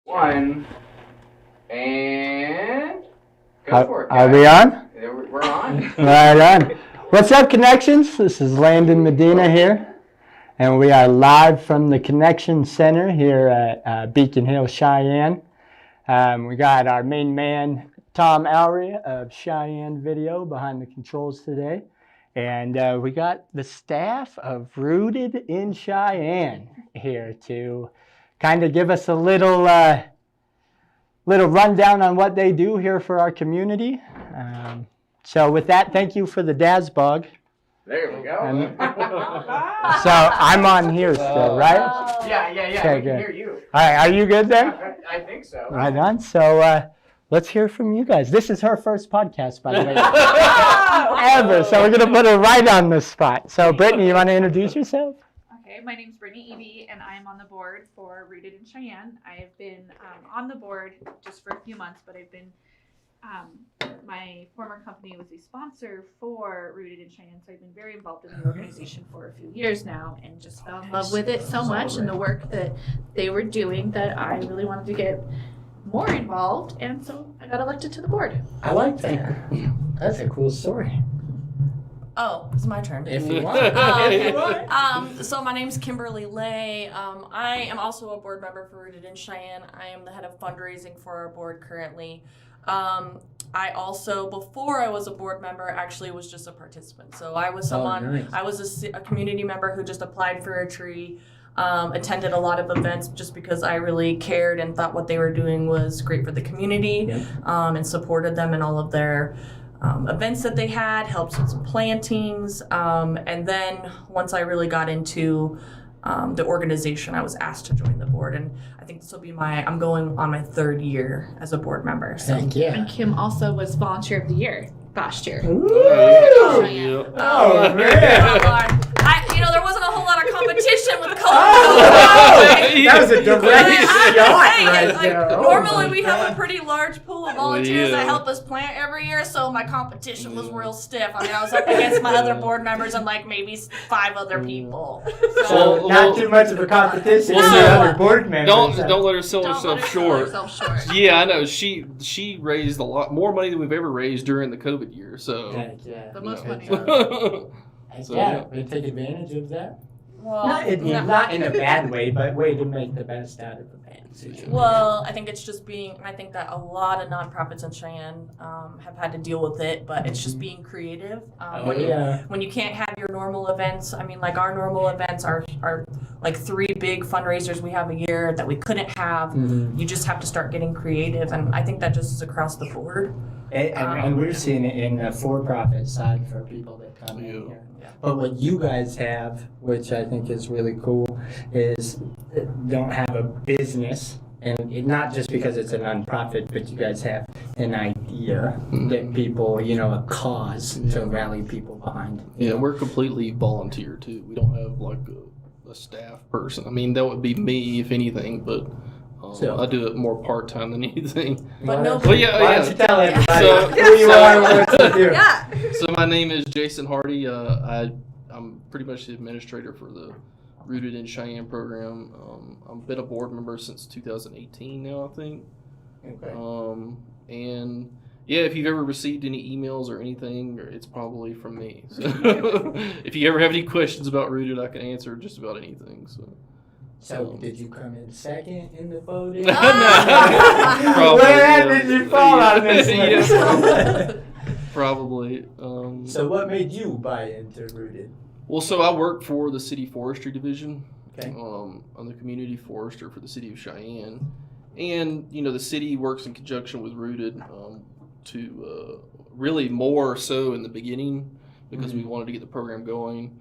One, and go for it, guys. Are we on? We're on. Right on. What's up, Connections? This is Landon Medina here, and we are live from the Connection Center here at Beacon Hill, Cheyenne. We got our main man, Tom Elry of Cheyenne Video behind the controls today. And we got the staff of Rooted in Cheyenne here to kind of give us a little rundown on what they do here for our community. So with that, thank you for the Dazbog. There we go. So I'm on here still, right? Yeah. Okay, We can good. hear you. All right, are you good there? I think so. Right on. So let's hear from you guys. This is her first podcast, by the way, ever. So we're going to put her right on the spot. So Brittany, you want to introduce yourself? Okay, my name's Brittany Evie, and I'm on the board for Rooted in Cheyenne. I have been on the board just for a few months, but I've been, my former company was a sponsor for Rooted in Cheyenne, so I've been very involved in the organization for a few years now, and just fell in love with it so much and the work that they were doing that I really wanted to get more involved, and so I got elected to the board. I like that. That's a cool story. Oh, it's my turn. If you want. So my name's Kimberly Lay. I am also a board member for Rooted in Cheyenne. I am the head of fundraising for our board currently. I also, before I was a board member, actually was just a participant. So I was someone, I was a community member who just applied for a tree, attended a lot of events just because I really cared and thought what they were doing was great for the community, and supported them in all of their events that they had, helped with some plantings, and then once I really got into the organization, I was asked to join the board, and I think this will be I'm going on my third year as a board member. So. Thank you. And Kim also was Volunteer of the Year last year. Oh, man. There wasn't a whole lot of competition with COVID. That was a direct shot there. Normally we have a pretty large pool of volunteers that help us plant every year, so my competition was real stiff. I mean, I was up against my other board members and like maybe 5 other people. So not too much of a competition with the other board members. Don't let her sell Don't let herself her short. sell herself short. Yeah, I know. She raised a lot more money than we've ever raised during the COVID year. So. The most money. Yeah, we take advantage of that. Well, Not in a bad way, but way to make the best out of the bad situation. Well, I think it's just I think that a lot of nonprofits in Cheyenne have had to deal with it, but it's just being creative. When you can't have your normal events, I mean, like our normal events are like 3 big fundraisers we have a year that we couldn't have. You just have to start getting creative, and I think that just is across the board. And we're seeing it in the for-profit side for people that come in here. But what you guys have, which I think is really cool, is don't have a business, and not just because it's a nonprofit, but you guys have an idea that people, a cause to rally people behind. Yeah, we're completely volunteer too. We don't have like a staff person. I mean, that would be me if anything, but. I do it more part-time than anything. But no. Why don't you tell everybody So- who you are and what you do? Yeah. So my name is Jason Hardy. I'm pretty much the administrator for the Rooted in Cheyenne program. I've been a board member since 2018 now, I think. Okay. And yeah, if you've ever received any emails or anything, it's probably from me. So if you ever have any questions about Rooted, I can answer just about anything. So did you come in second in the voting? No. Probably, where did you fall on this Yeah. Probably. So what made you buy into Rooted? Well, so I work for the City Forestry Division. Okay. I'm the community forester for the City of Cheyenne. And, the city works in conjunction with Rooted to really more so in the beginning because we wanted to get the program going.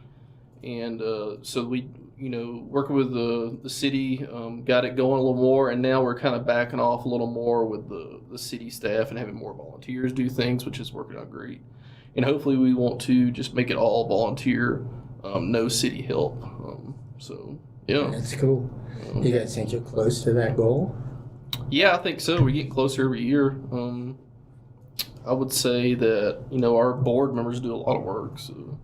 And so we, working with the city, got it going a little more, and now we're kind of backing off a little more with the city staff and having more volunteers do things, which is working out great. And hopefully we want to just make it all volunteer, no city help. So, yeah. That's cool. You guys think you're close to that goal? Yeah, I think so. We're getting closer every year. I would say that, our board members do a lot of work. So,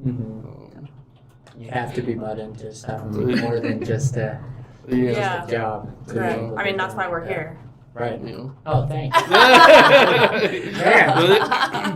you have to be bought into something more than just a job. Right. I mean, that's why we're here. Right. You know. Oh, thanks. But-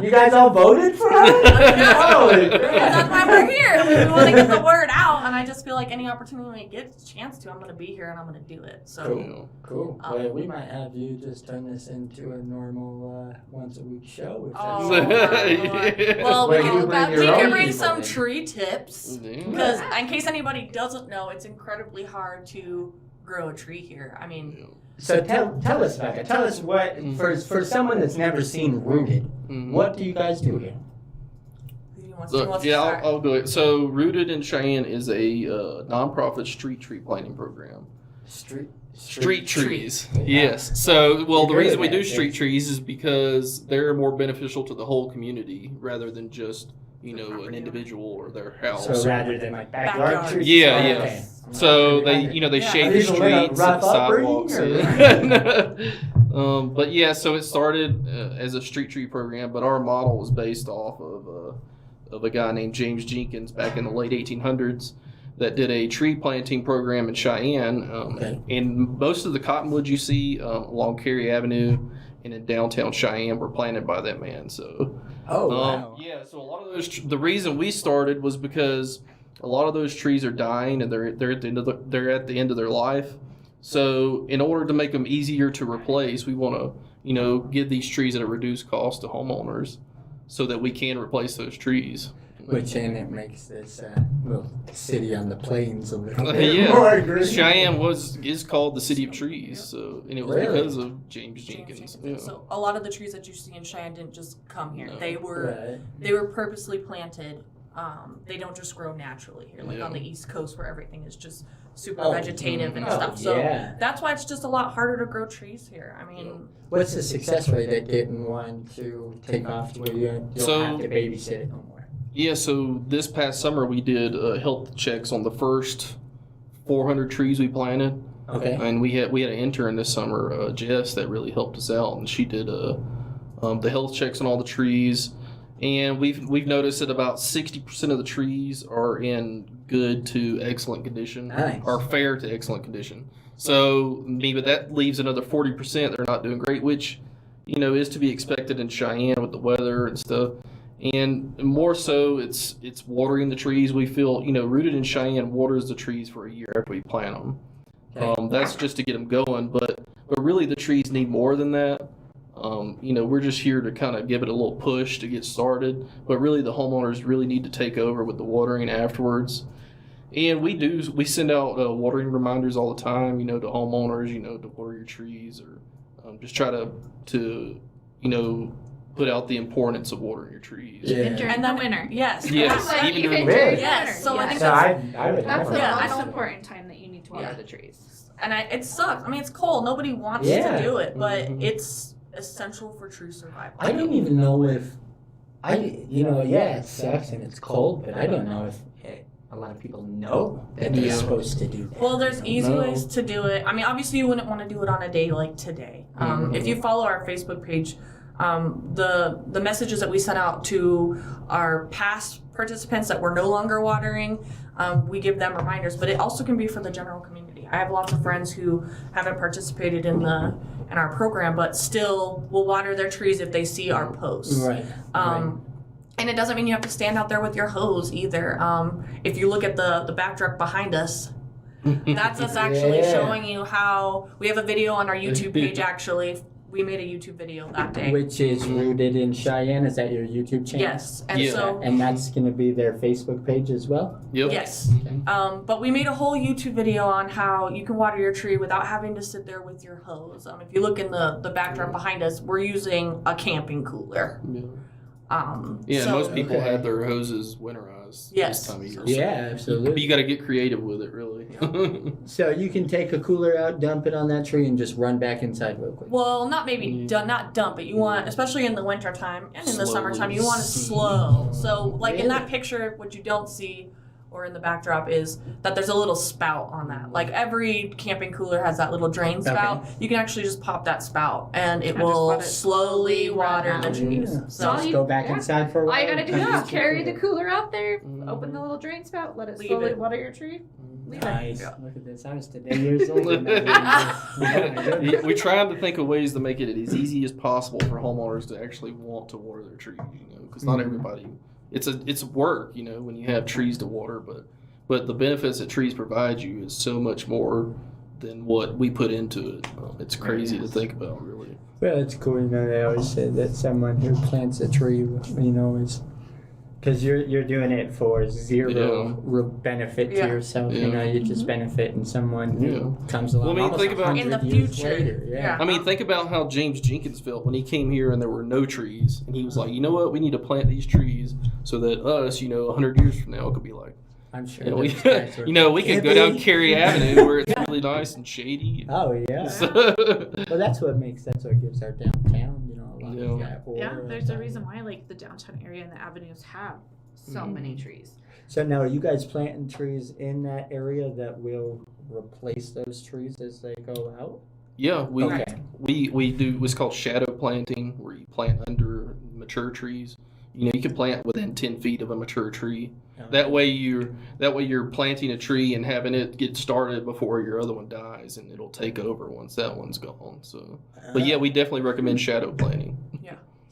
You guys all voted for her? Holy crap. That's why we're here. We want to get the word out, and I just feel like any opportunity I get a chance to, I'm going to be here and I'm going to do it. So. Cool. Cool. Well, we might have you just turn this into a normal once a week show. If Oh, that's my Lord. Well, we Well, you can, bring your we own can bring people some in. tree tips. Yeah. Because in case anybody doesn't know, it's incredibly hard to grow a tree here. I mean, So tell us about it. Tell us what for someone that's never seen Rooted. Mhm. What do you guys do here? who wants Look, to yeah, start? I'll go ahead. So, Rooted in Cheyenne is a nonprofit street tree planting program. Street trees. Yeah. Yes. So, well, You're the good reason at we that, do street yes. trees is because they're more beneficial to the whole community rather than just, an property individual or their house. So rather than like backyard Backyard. trees. Yeah, Oh, yeah. okay. So they, they Yeah. shade Are the these a little streets, rough sidewalks. upbringing, But yeah, so it started as a street tree program, but our model was based off of a guy named James Jenkins back in the late 1800s that did a tree planting program in Cheyenne. Okay. And most of the cottonwoods you see along Cary Avenue and in downtown Cheyenne were planted by that man. So Oh wow. yeah, so a lot of those. The reason we started was because a lot of those trees are dying and they're at the end of their life. So in order to make them easier to replace, we want to give these trees at a reduced cost to homeowners, so that we can replace those trees. Which then it makes this little city on the plains a little bit Yeah. more green. Cheyenne is called the city of trees, so and it was Really? because of James Jenkins. Yeah. So a lot of the trees that you see in Cheyenne didn't just come here. No. They were Right. they were purposely planted. They don't just grow naturally here, like Yeah. on the East Coast where everything is just super Oh, vegetative and oh, stuff. So yeah. that's why it's just a lot harder to grow trees here. I mean, What's the success rate at getting one to take off to where you don't So- have to babysit it no more? Yeah, so this past summer we did health checks on the first 400 trees we planted, Okay. and we had an intern this summer, Jess, that really helped us out, and she did the health checks on all the trees, and we've noticed that about 60% of the trees are in good to excellent condition, Nice. or fair to excellent condition. So maybe that leaves another 40% that are not doing great, which is to be expected in Cheyenne with the weather and stuff. And more so, it's watering the trees. We feel, Rooted in Cheyenne waters the trees for a year after we plant them. Okay. That's just to get them going, but really the trees need more than that. We're just here to kind of give it a little push to get started, but really the homeowners really need to take over with the watering afterwards. And we send out watering reminders all the time, to homeowners, to water your trees, or just try to put out the importance of watering your trees. Yeah. Even during and the then winter. Yes. Yes, Like, even even during during Really? the Yes, winter. so I think So I would That's never. the Yeah, I most don't- important time that you need to water Yeah. the trees. And it sucks. I mean, it's cold. Nobody wants Yeah. to do it, but Mhm. it's essential for true survival. I don't even know if it sucks and it's cold, but I don't know if a lot of people know that they're Yeah. supposed to do that. Well, there's easy No. ways to do it. I mean, obviously, you wouldn't want to do it on a day like today. If you follow our Facebook page, the messages that we sent out to our past participants that we're no longer watering, we give them reminders. But it also can be for the general community. I have lots of friends who haven't participated in our program, but still will water their trees if they see our posts. Right. And it doesn't mean you have to stand out there with your hose either. If you look at the backdrop behind us, that's us actually Yeah. showing you how we have a video on our YouTube page. Actually, we made a YouTube video that day. Which is Rooted in Cheyenne. Is that your YouTube channel? Yes, and Yeah. so And that's going to be their Facebook page as well? Yep. yes. Okay. But we made a whole YouTube video on how you can water your tree without having to sit there with your hose. If you look in the backdrop behind us, we're using a camping cooler. Yeah, so- most people Okay. have their hoses winterized Yes. this time of year. Yeah, But absolutely. you got to get creative with it, really. So you can take a cooler out, dump it on that tree, and just run back inside real quick. Well, not maybe not dump it. You want, especially in the winter time and in the Slowly. summertime, you want to slow. So, like in that Really? picture, what you don't see, or in the backdrop, is that there's a little spout on that. Like every camping cooler has that little drain spout. You can actually just pop that spout, and it And just will let it slowly slowly water run the out. trees. Yeah. So all Just you- go back yeah. inside for a while. All you gotta do and is use your carry the cooler. cooler out there, Mhm. open the little drain spout, let it Leave slowly it. water your tree. Leave Nice. it. Look at this. I was today years old. and now Yeah, we tried to think of ways to make it as easy as possible for homeowners to actually want to water their trees, because not everybody. It's work, when you have trees to water, but the benefits that trees provide you is so much more than what we put into it. It's crazy to think about, really. Well, it's cool. They always say that someone who plants a tree, is because you're doing it for zero real benefit to Yeah. yourself. Yeah. You just benefit in someone who comes along. Well, I mean, almost think about- 100 In the years future. later. Yeah. Yeah. I mean, think about how James Jenkins felt when he came here and there were no trees, and he was like, you know what, we need to plant these trees so that us, 100 years from now, could be like, I'm sure. we, those guys were we could go down hippie. Cary Avenue where it's really nice and shady. Oh yeah. So- Well, that's what gives our downtown, a lot of that aura. Yeah, there's a reason why like the downtown area and the avenues have so many trees. So now, are you guys planting trees in that area that will replace those trees as they go out? Yeah, Okay. we do what's called shadow planting, where you plant under mature trees. You can plant within 10 feet of a mature tree. That way you're planting a tree and having it get started before your other one dies, and it'll take over once that one's gone. So, but yeah, we definitely recommend shadow planting.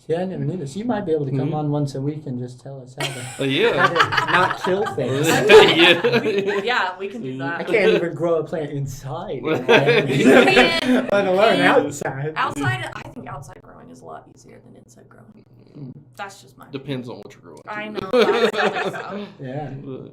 See, I never knew this. You might be able to come Mhm. on once a week and just tell us how to Yeah. not kill things. Yeah. Yeah, we can do that. I can't even grow a plant inside. can. Let alone outside. Outside, I think outside growing is a lot easier than inside growing. That's just my. Depends on what you're growing. I know. That's Yeah. But-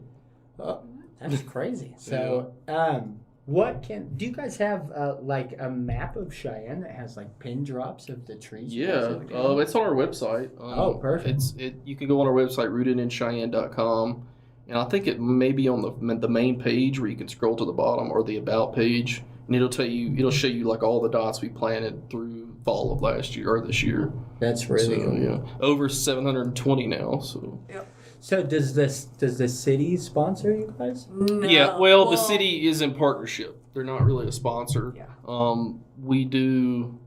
Oh, that's crazy. So, do you guys have like a map of Cheyenne that has like pin drops of the trees? you guys Yeah, have got? it's on our website. Oh, perfect. You can go on our website, rootedincheyenne.com, and I think it may be on the main page where you can scroll to the bottom, or the about page, and it'll show you like all the dots we planted through fall of last year or this year. That's really So, cool. yeah, over 720 now. So So does the city sponsor you guys? No. yeah, well, the city is in partnership. They're not really a sponsor. Yeah. We do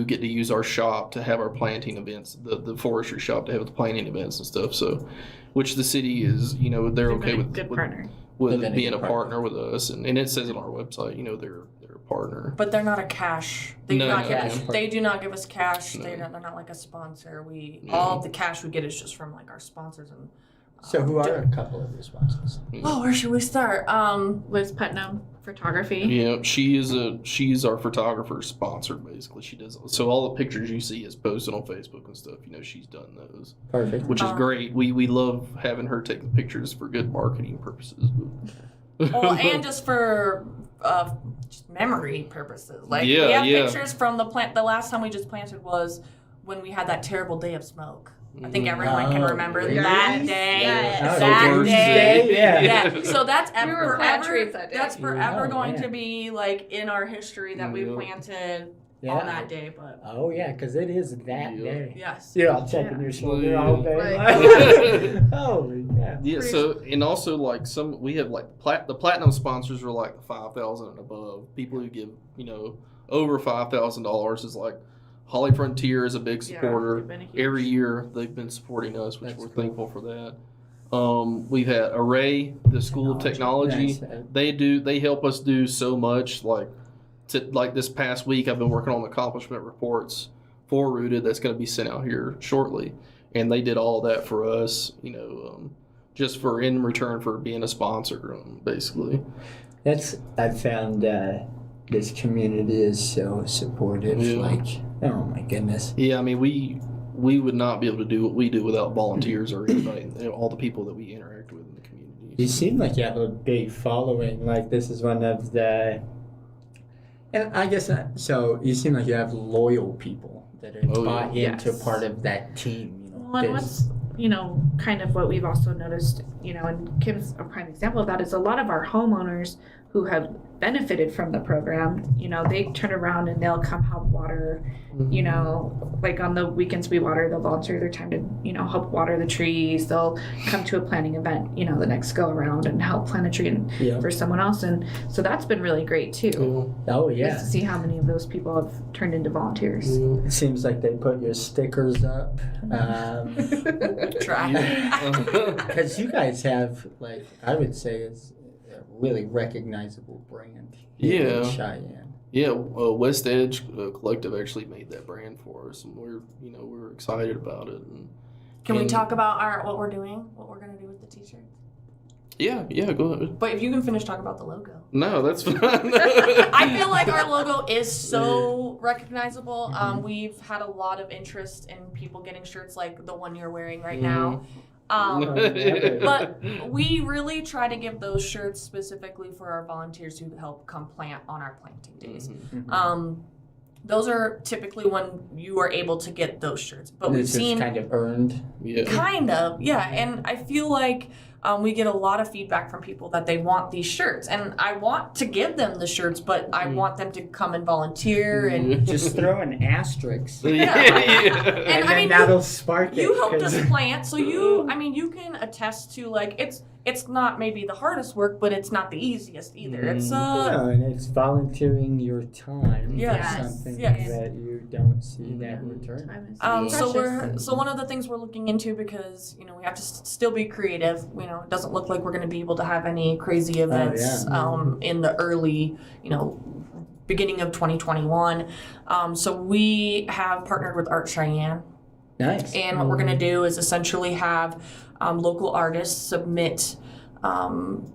get to use our shop to have our planting events, the forestry shop to have the planting events and stuff. So, which the city is, they're They've okay been a with good partner. with They've been a being good a partner with us, and it says on our website, they're a partner. But they're not a cash. They No, do not no, give no. us. They do not give us cash. No. They're not like a sponsor. No. All of the cash we get is just from like our sponsors and. So who are a couple of your sponsors? Oh, where should we start? Liz Putnam Photography. Yeah, she's our photographer sponsor basically. She does so all the pictures you see is posted on Facebook and stuff. She's done those, Perfect. which is great. We love having her take the pictures for good marketing purposes. Well, and just for just memory purposes. Like we Yeah, have yeah. pictures from the plant. The last time we just planted was when we had that terrible day of smoke. I think Mhm. everyone can Oh, remember really? that day. Yes. That worst day. day. Yeah. So that's We were planting forever. trees that day. That's forever Oh, going yeah. to be like in our history that we Yeah. planted Yeah. on that day. But Oh yeah, because it is that Yeah. day. yes. You're all checking your shoulder all day. Like- Holy yeah. Yeah, so and also like we have like the platinum sponsors are like 5,000 and above. People who give over $5,000 is like Holly Frontier is a big supporter. they've been a huge- Every year they've been supporting us, which That's we're cool. thankful for that. We've had Array, the School of Technology. Nice. They help us do so much. Like this past week, I've been working on accomplishment reports for Rooted that's going to be sent out here shortly, and they did all that for us. Just for in return for being a sponsor, basically. I found this community is so supportive. Yeah. Like, oh my goodness. Yeah, I mean we would not be able to do what we do without volunteers or anybody, all the people that we interact with in the community. You seem like you have a big following. Like this is one of the, and I guess so. You seem like you have loyal people that are Oh, bought yeah. into Yes. part of that team. Well, and what's kind of what we've also noticed, and Kim's a prime example of that is a lot of our homeowners who have benefited from the program, they turn around and they'll come help water, like on the weekends we water, they'll volunteer their time to, help water the trees. They'll come to a planting event, the next go around and help plant a tree Yeah. for someone else. And so that's been really great too. Oh Just yeah. to see how many of those people have turned into volunteers. It seems like they put your stickers up. Try. Yeah. Because you guys have, like, I would say it's really recognizable brand here in Yeah. Cheyenne. Yeah, West Edge Collective actually made that brand for us, and we're excited about it. Can we And- talk about what we're doing, what we're gonna do with the t-shirts? Yeah, go ahead. But if you can finish talking about the logo. No, that's fine. I feel like our logo is so recognizable. We've had a lot of interest in people getting shirts like the one you're wearing right now. But we really try to give those shirts specifically for our volunteers who help come plant on our planting days. Those are typically when you are able to get those shirts. But we've It's just seen kind of earned. Yeah. kind of, yeah. And I feel like we get a lot of feedback from people that they want these shirts. And I want to give them the shirts, but I want them to come and volunteer. And Just throw an asterisk. Yeah. And I then mean, that'll spark it. you helped 'cause- us plant, so you can attest to, like, it's not maybe the hardest work, but it's not the easiest either. It's No, and it's volunteering your time Yes, for something yes. that you don't see that return. Time is so precious. so one of the things we're looking into, because we have to still be creative. It doesn't look like we're going to be able to have any crazy events in the early beginning of 2021. So we have partnered with Art Cheyenne. Nice. And what we're going to do is essentially have local artists submit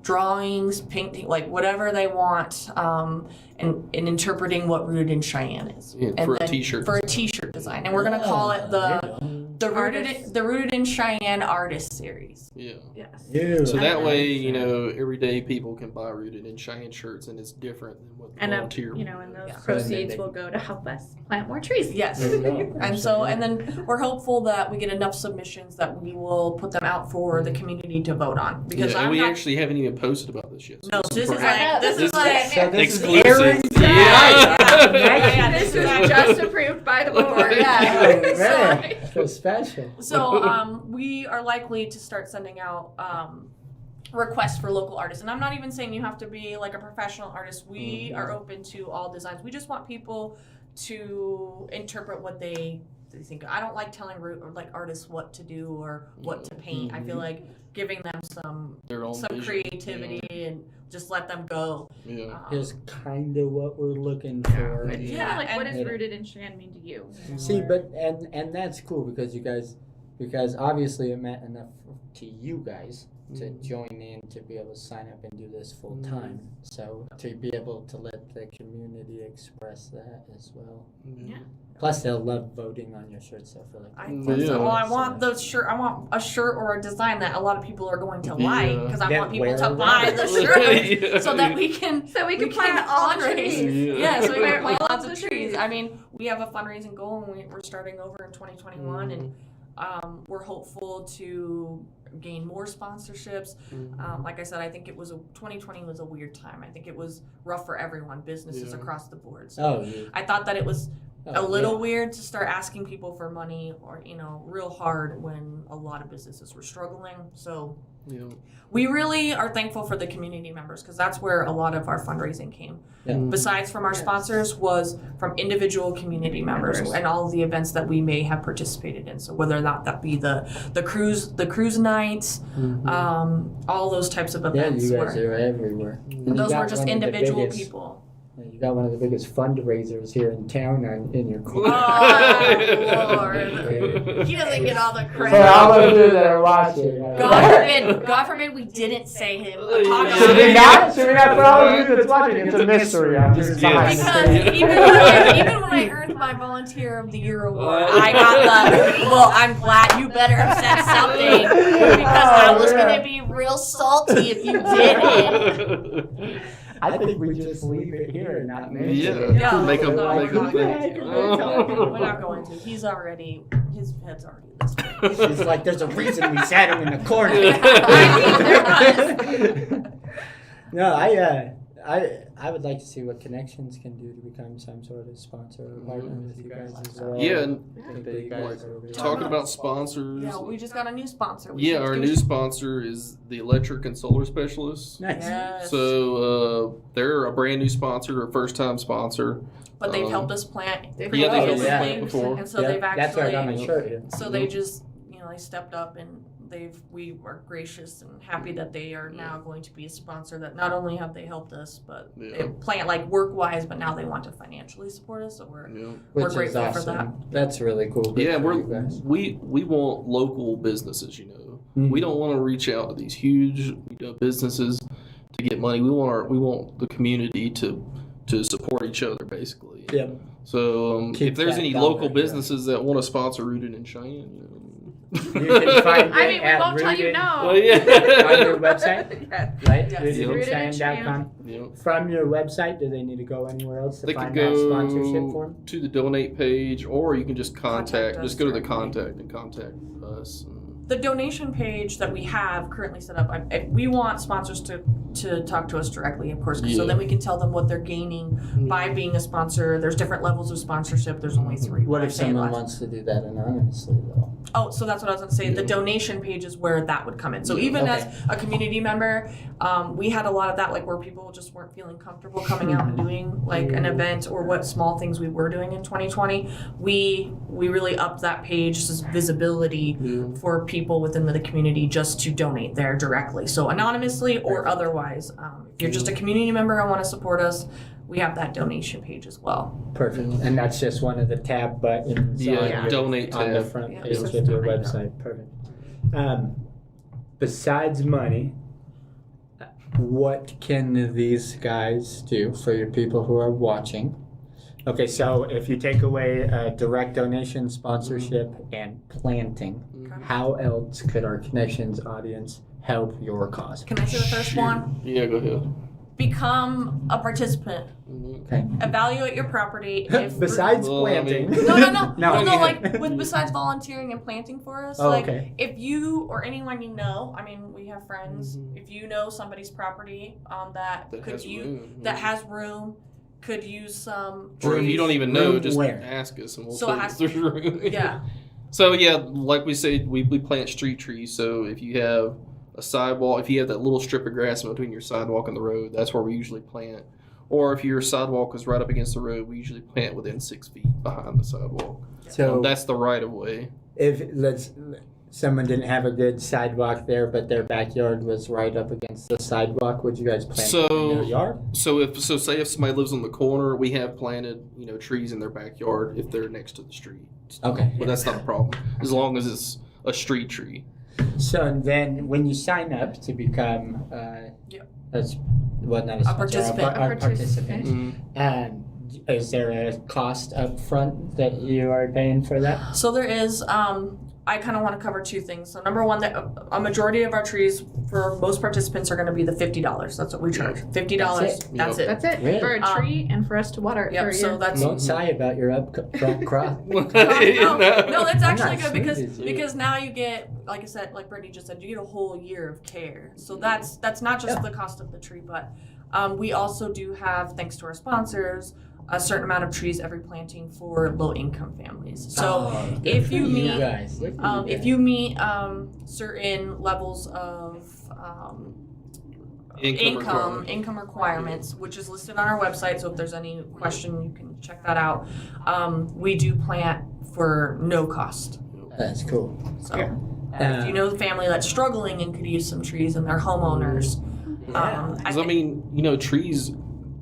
drawings, painting, like whatever they want, and interpreting what Rooted in Cheyenne is. Yeah, And for a then- t-shirt For a design. t-shirt design. And we're going to call it the Rooted in Cheyenne Artist Series. Yeah. Yes. You. So that way, everyday people can buy Rooted in Cheyenne shirts, and it's different than what the And volunteer. and those Yeah. proceeds will go to help us plant more trees. Yes. There you go. And then we're hopeful that we get enough submissions that we will put them out for the community to vote on. Because and I'm we not, actually haven't even posted about this yet. So no, this is surprise. like this is like So this is Exclusive. airing Yeah. tonight. This was just approved by the board. Yeah. Oh, man. So special. So we are likely to start sending out requests for local artists. And I'm not even saying you have to be like a professional artist. We are open to all designs. We just want people to interpret what they think. I don't like telling artists what to do or what to paint. I feel like giving them some Their own vision. creativity and just let them go. Yeah. Here's kind of what we're looking for. It's Yeah, kind of like, what and- does Rooted in Cheyenne mean to you? See, but and that's cool because because obviously it meant enough to you guys to join in to be able to sign up and do this full time. So to be able to let the community express that as well. Yeah. Plus, they'll love voting on your shirts. So I feel like I Yeah. think so. Well, I want the shirt. I want a shirt or a design that a lot of people are going to like, because I That want people wear to it. buy the shirt so that we can plant all the fundraise. trees. Yeah, so we Wear can plant all lots the of trees. I mean, we have a fundraising goal, and we're starting over in 2021, and we're hopeful to gain more sponsorships. Like I said, I think 2020 was a weird time. I think it was rough for everyone, businesses across the board. So I thought that it was a little weird to start asking people for money, or real hard when a lot of businesses were struggling. So we really are thankful for the community members, because that's where a lot of our fundraising came. Yeah. Besides from our sponsors, was from individual community members and all of the events that we may have participated in. So whether or not that be the cruise nights, all those types of Yeah, events. you guys were, are everywhere. And you those got were just one of the individual biggest- people. You got one of the biggest fundraisers here in town in your corner. Oh, Lord. He doesn't get all the credit. For all of you that are watching. God forbid we didn't say him. Talk Should about we him. not? Should we not? For all of you that's watching, it's a mystery. I'm just behind the Because scenes. even when I earned my Volunteer of the Year award, I got the, well, I'm glad you better have said something, because I was going to be real salty if you didn't. I think we just leave it here and not mention Yeah. it. Yeah. Make them No, make them we're thank you. We're not going to. His head's already this way. It's like there's a reason we sat him in the corner. No, I would like to see what Connections can do to become some sort of sponsor or partner with you guys as well. Yeah, and I think that you guys are really talking about sponsors. Yeah, we just got a new sponsor. Yeah, our new sponsor is the Electric and Solar Specialists. nice. Yes. So they're a brand new sponsor, a first time sponsor. But they've helped us plant Yeah, they helped us previously, plant before. and so Yeah, they've that's where I got my actually, shirt here. so they just they stepped up and we are gracious and happy that they are now going to be a sponsor. That not only have they helped us, but they plant like work wise, but now they want to financially support us. So we're Which grateful is awesome. for that. That's really cool. Good Yeah, for you guys. we want local businesses. Mhm. We don't want to reach out to these huge businesses to get money. We want the community to support each other, basically. Yeah. So Keep if there's that any dollar, local yeah. businesses that want to sponsor Rooted in Cheyenne, You can find I it mean, we at won't tell you Rooted- no. Well, yeah. On your website, Yeah. right? Yes. RootedInCheyenne.com. Yeah. From your website, do they need to go anywhere else to They could find that sponsorship go form? to the donate page, or you can just Contact us just go to the directly. contact and contact us. The donation page that we have currently set up, we want sponsors to talk to us directly, of course, so Yeah. then we can tell them what they're gaining by being a sponsor. There's different levels of sponsorship. There's only 3. What I if say someone less. wants to do that anonymously, though? Oh, so that's what I was going to say. The donation page is where that would come in. So even Okay. as a community member, we had a lot of that, like where people just weren't feeling comfortable coming out and doing like an event or what small things we were doing in 2020. We really upped that page's visibility for people within the community just to donate there directly. So anonymously or otherwise. If you're just a community member and want to support us, we have that donation page as well. Perfect. And that's just one of the tab buttons Yeah, on, your, donate on the tab. front Yeah, page just of your donate. website. Perfect. Besides money, what can these guys do for your people who are watching? Okay, so if you take away direct donation, sponsorship, and planting, how else could our Connections audience help your cause? Can I say the first one? Yeah, go ahead. Become a participant. Okay. Evaluate your property. If Besides Well, I mean- planting. No. No, Well, no, yeah. like with besides volunteering and planting for us, Oh, like okay. if you or anyone you know, I mean, we have friends. If you know somebody's property that That could has use room. that has room, could use some. Or if trees. you don't even know, Room just where? ask us and we'll So tell it you has if there's room. Yeah. So yeah, like we said, we plant street trees. So if you have a sidewalk, if you have that little strip of grass in between your sidewalk and the road, that's where we usually plant. Or if your sidewalk is right up against the road, we usually plant within 6 feet behind the sidewalk. So That's the right of way. if someone didn't have a good sidewalk there, but their backyard was right up against the sidewalk, would you guys plant So- it in their yard? So say if somebody lives on the corner, we have planted trees in their backyard if they're next to the street. Okay. But that's not a problem as long as it's a street tree. So then, when you sign up to become, Yep. not a sponsor, participant. a participant, Mm-hmm. is there a cost up front that you are paying for that? So there is. I kind of want to cover 2 things. So number one, that a majority of our trees for most participants are going to be the $50. That's what we charge. $50. That's it. That's it. Really? For a tree and for us to water it for Yep. a So year. that's Don't sigh about your upfront crop. no, that's I'm actually not good sweet, because now you get, like I said, like Brittany just said, you get a whole year of care. So that's not just the cost of the tree, but we also do have, thanks to our sponsors, a certain amount of trees every planting for low income families. So good if for you meet- guys. Good for if guys. you meet certain levels of income requirements, which is listed on our website. So if there's any question, you can check that out. We do plant for no cost. That's cool. So if you know the family that's struggling and could use some trees and they're homeowners, Because I mean, trees.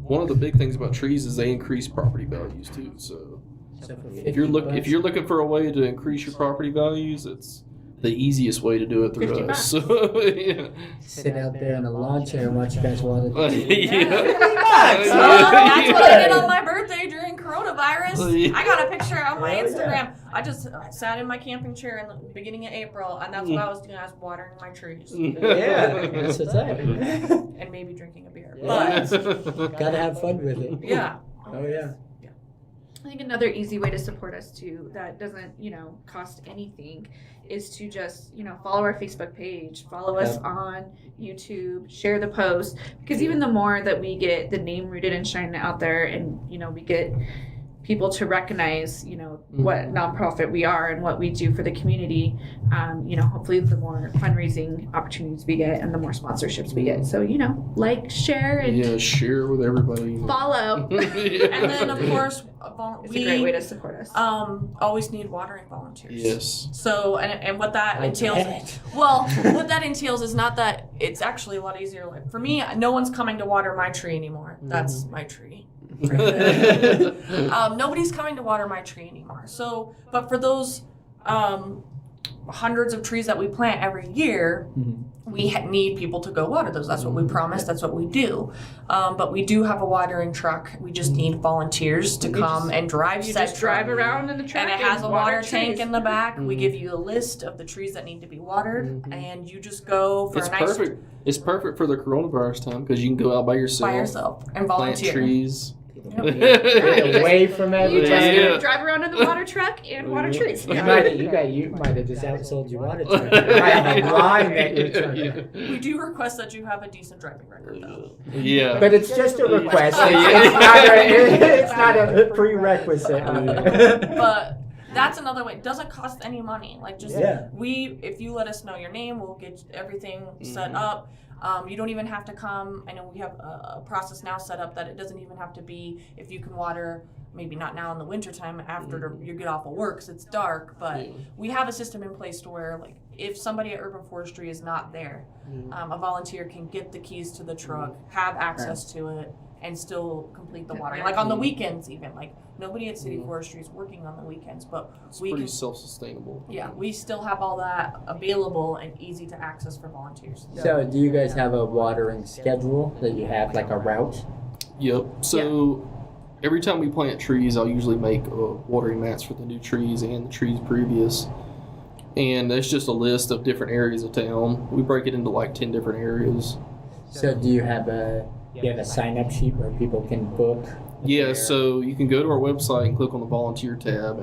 One of the big things about trees is they increase property values too. So So for if you're looking for a way to increase your property values, it's the easiest way to do it through 50 us. So, yeah. sit out there in a lawn chair and watch you guys water. Yeah. that's what I did on my birthday during coronavirus. I got a picture on my Oh, yeah. Instagram. I just sat in my camping chair in the beginning of April, and that's what I was doing. I was watering my trees Yeah, that's what's up. and maybe drinking a beer. Yeah. But Gotta have fun with it. yeah. Oh yeah. I think another easy way to support us too, that doesn't, cost anything, is to just, follow our Facebook page, follow us on YouTube, share the post, because even the more that we get the name Rooted in Cheyenne out there, and we get people to recognize, what nonprofit we are and what we do for the community. Hopefully the more fundraising opportunities we get and the more sponsorships we get. So, like, share, and share with everybody. follow. And then, of course, It's a great way to support us. always need watering volunteers. Yes. So, and what that entails, what that entails is not that it's actually a lot easier. Like for me, no one's coming to water my tree anymore. That's my tree. Nobody's coming to water my tree anymore. So, but for those hundreds of trees that we plant every year, we need people to go water those. That's what we promise. That's what we do. But we do have a watering truck. We just need volunteers to come and drive You said just drive truck. around in the truck, And it has a water tank trees. in the back. We give you a list of the trees that need to be watered, and you just go for It's a nice perfect. It's perfect for the coronavirus time because you can go out by yourself, and plant volunteer. trees. Away from You everybody. just drive around in the water truck and water trees. You might have just outsold your water truck. You might have a line that you're trying. We do request that you have a decent driving record, though. Yeah. But it's just a request. It's not a prerequisite. But that's another way. It doesn't cost any money. Like just Yeah. if you let us know your name, we'll get everything set up. You don't even have to come. I know we have a process now set up that it doesn't even have to be if you can water, maybe not now in the wintertime after you get off of work 'cause it's dark, but we have a system in place to where like if somebody at Urban Forestry is not there, a volunteer can get the keys to the truck, have access to it, and still complete the watering. Like on the weekends even. Like nobody at City Forestry is working on the weekends, but It's we pretty can self-sustainable. yeah, we still have all that available and easy to access for volunteers. So, do you guys have a watering schedule that you have, like a route? Yep. So every time we plant trees, I'll usually make watering mats for the new trees and the trees previous. And it's just a list of different areas of town. We break it into like 10 different areas. So, do you have a sign-up sheet where people can book? Yeah, so you can go to our website and click on the volunteer tab,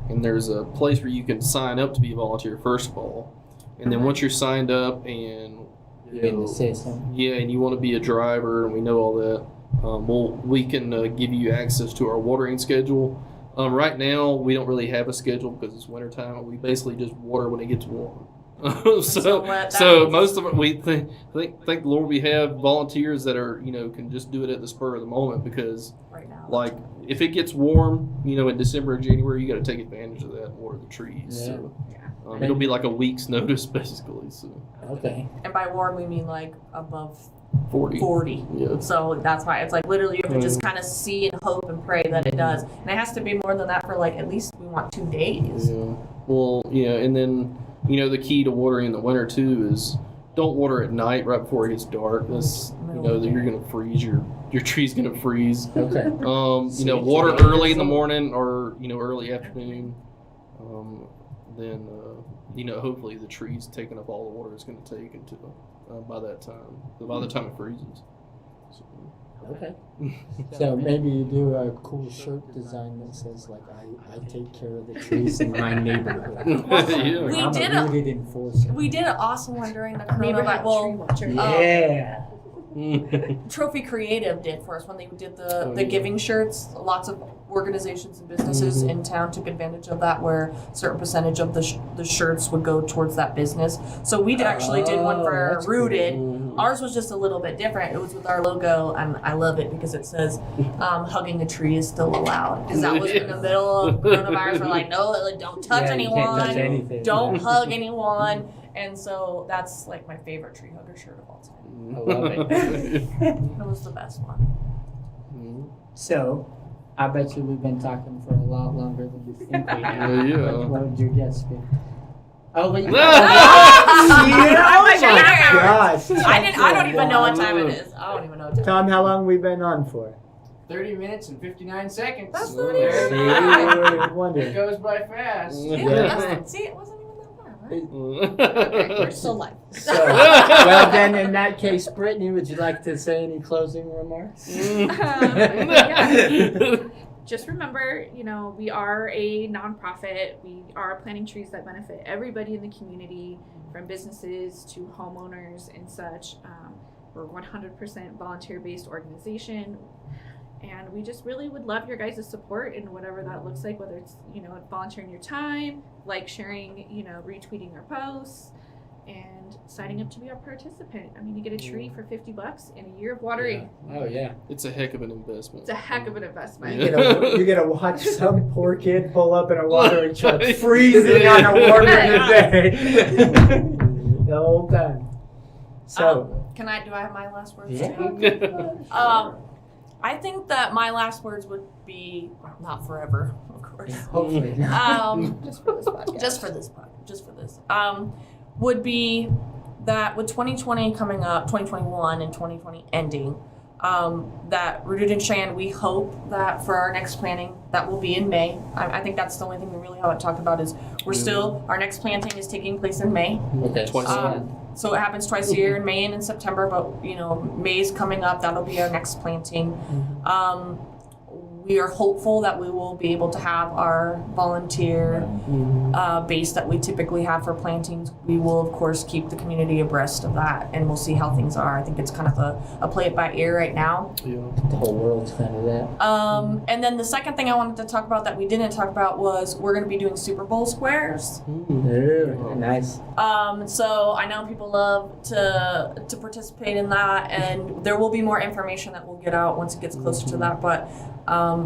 and there's a place where you can sign up to be a volunteer first of all. And then once you're signed up and In the system. yeah, and you want to be a driver, and we know all that, we can give you access to our watering schedule. Right now, we don't really have a schedule because it's wintertime, and we basically just water when it gets warm. so most of it, we think Lord, we have volunteers that are can just do it at the spur of the moment because Right now. like if it gets warm, in December or January, you got to take advantage of that and water the trees. Yeah. So it'll be like a week's notice basically. So Okay. And by warm we mean like above 40. 40. Yeah. So that's why it's like literally you have to just kind of see and hope and pray that it does. And it has to be more than that for like at least we want 2 days. Yeah. Well, and then the key to watering in the winter too is don't water at night right before it gets dark. That's that you're gonna freeze your tree's gonna freeze. Okay. Water early in the morning or early afternoon. Then hopefully the tree's taking up all the water it's gonna take until by the time it freezes. So. Okay. So maybe you do a cool shirt design that says like I take care of the trees in my neighborhood. Yeah. We I'm did a rooted enforcer. We did an awesome one during the Neighborhood coronavirus. tree watcher. Yeah. Trophy Creative did for us when they did the giving shirts. Lots of organizations and businesses in town took advantage of that, where a certain percentage of the shirts would go towards that business. So we actually did one for that's Rooted. cool. Ours was just a little bit different. It was with our logo, and I love it because it says hugging a tree is still allowed. Because that was in the middle of coronavirus. We're like, no, like, don't touch Yeah, you can't touch anyone. anything. Don't hug anyone. And so that's like my favorite tree hugger shirt of all time. I love it. It was the best one. So, I bet you we've been talking for a lot longer than you think we have. Yeah. What would your guess be? Oh, but you I was Oh my there. gosh. I don't even know what time it is. I don't even know what time. Tom, how long we been on for? 30 minutes and 59 seconds. That's not There even you bad. go. See, wonder. It goes by fast. Yeah, see, it wasn't even that bad, right? Okay, We're still live. So, well then, in that case, Brittany, would you like to say any closing remarks? Just remember, we are a nonprofit. We are planting trees that benefit everybody in the community, from businesses to homeowners and such. We're 100% volunteer-based organization, And we just really would love your guys' support in whatever that looks like, whether it's, volunteering your time, like sharing, retweeting our posts, and signing up to be our participant. I mean, you get a tree for $50 and a year of watering. Yeah. Oh yeah. It's a heck of an investment. It's a heck of an investment. Yeah. You get to watch some poor kid pull up in a watering truck, freezing on a warmer day the whole time. So, Do I have my last words? yeah. too? I think that my last words would be not forever, of course. Hopefully not. Just for this podcast. Just for this. Would be that with 2020 coming up, 2021 and 2020 ending, that Rooted in Cheyenne, we hope that for our next planting, that will be in May. I think that's the only thing we really haven't talked about is our next planting is taking place in May. Okay. Twice a year. So it happens twice a year in May and in September, but May's coming up. That'll be our next planting. We are hopeful that we will be able to have our volunteer base that we typically have for plantings. We will, of course, keep the community abreast of that, and we'll see how things are. I think it's kind of a play it by ear right now. Yeah. The whole world's kind of that. And then the second thing I wanted to talk about that we didn't talk about was we're going to be doing Super Bowl squares. Ooh, nice. So I know people love to participate in that, and there will be more information that we'll get out once it gets closer to that. But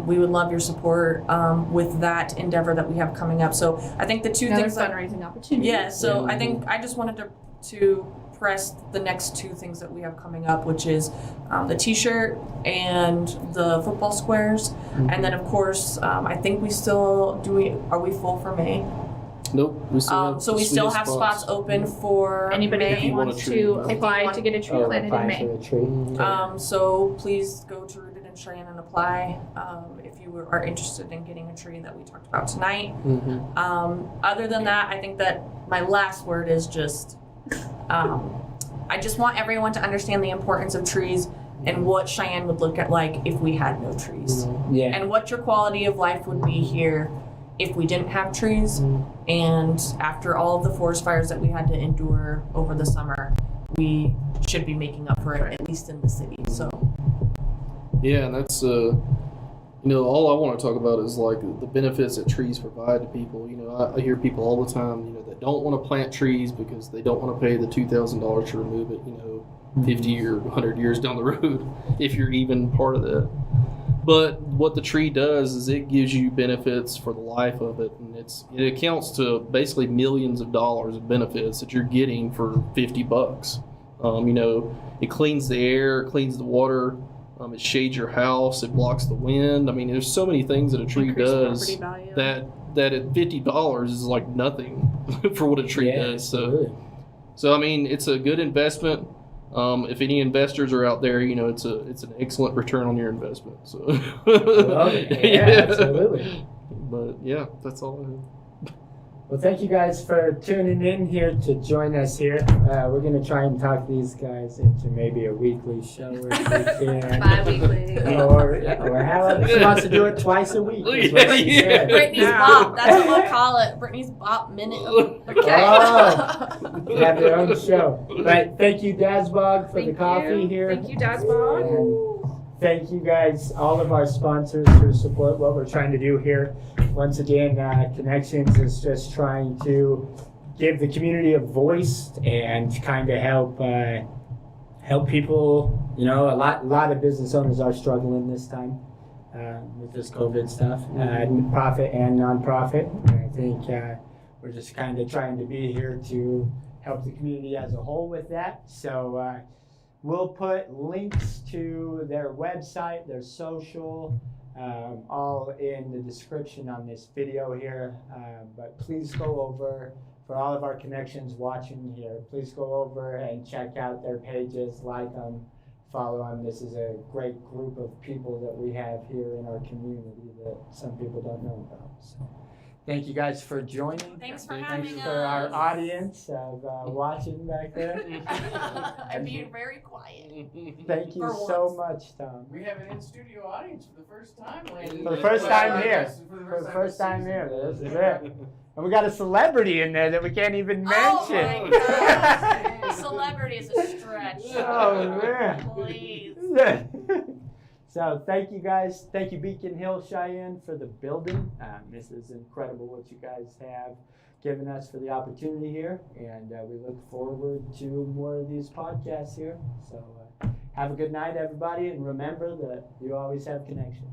we would love your support with that endeavor that we have coming up. So I think the two Another things that fundraising opportunity. yeah. So I think I just wanted to press the next two things that we have coming up, which is the T-shirt and the football squares, and then of course I think we still are we full for May? Nope. We still have spots open for Anybody May. that you want a wants tree. to If you apply want- to get a tree planted in apply May. for the tree. So please go to Rooted in Cheyenne and apply if you are interested in getting a tree that we talked about tonight. Other than that, I think that my last word is just I just want everyone to understand the importance of trees and what Cheyenne would look at like if we had no trees, Yeah. and what your quality of life would be here if we didn't have trees. And after all of the forest fires that we had to endure over the summer, we should be making up for it, at least in the city. So Yeah, and that's all I want to talk about is like the benefits that trees provide to people. I hear people all the time, that don't want to plant trees because they don't want to pay the $2,000 to remove it, 50 or 100 years down the road, if you're even part of that. But what the tree does is it gives you benefits for the life of it, and it accounts to basically millions of dollars of benefits that you're getting for $50. It cleans the air, it cleans the water. It shades your house. It blocks the wind. I mean, there's so many things that a tree Increase does property value. that at $50 is like nothing for what a tree does. So I mean, it's a good investment. If any investors are out there, it's an excellent return on your investment. So Yeah, absolutely. But yeah, that's all I have. Well, thank you guys for tuning in here to join us here. We're going to try and talk these guys into maybe a weekly show if we can. Bi-weekly. or however she wants to do it twice a week. Is what she said. Brittany's Bop, that's what we'll call it. Brittany's Bop Minute. Okay. Oh, they have their own show. But thank you, Dazbog, for the coffee here. Thank you, Dazbog. And thank you guys, all of our sponsors who support what we're trying to do here. Once again, Connections is just trying to give the community a voice and kind of help people. A lot of business owners are struggling this time with this COVID stuff, profit and nonprofit. And I think we're just kind of trying to be here to help the community as a whole with that. So we'll put links to their website, their social, all in the description on this video here. But please go over, for all of our connections watching here, please go over and check out their pages, like them, follow them. This is a great group of people that we have here in our community that some people don't know about. So thank you guys for joining. Thanks for having Thanks us. for our audience of watching back there. I'm being very quiet. Thank you For so once. much, Tom. We have an in-studio audience for the first time, Landon. For the first time here. For For the first time here, this is it. And we got a celebrity in there that we can't even mention. Oh my God. Celebrity is a stretch. Oh, man. Please. So thank you guys. Thank you Beacon Hill Cheyenne for the building. This is incredible what you guys have given us for the opportunity here, and we look forward to more of these podcasts here. So have a good night, everybody, and remember that you always have connections.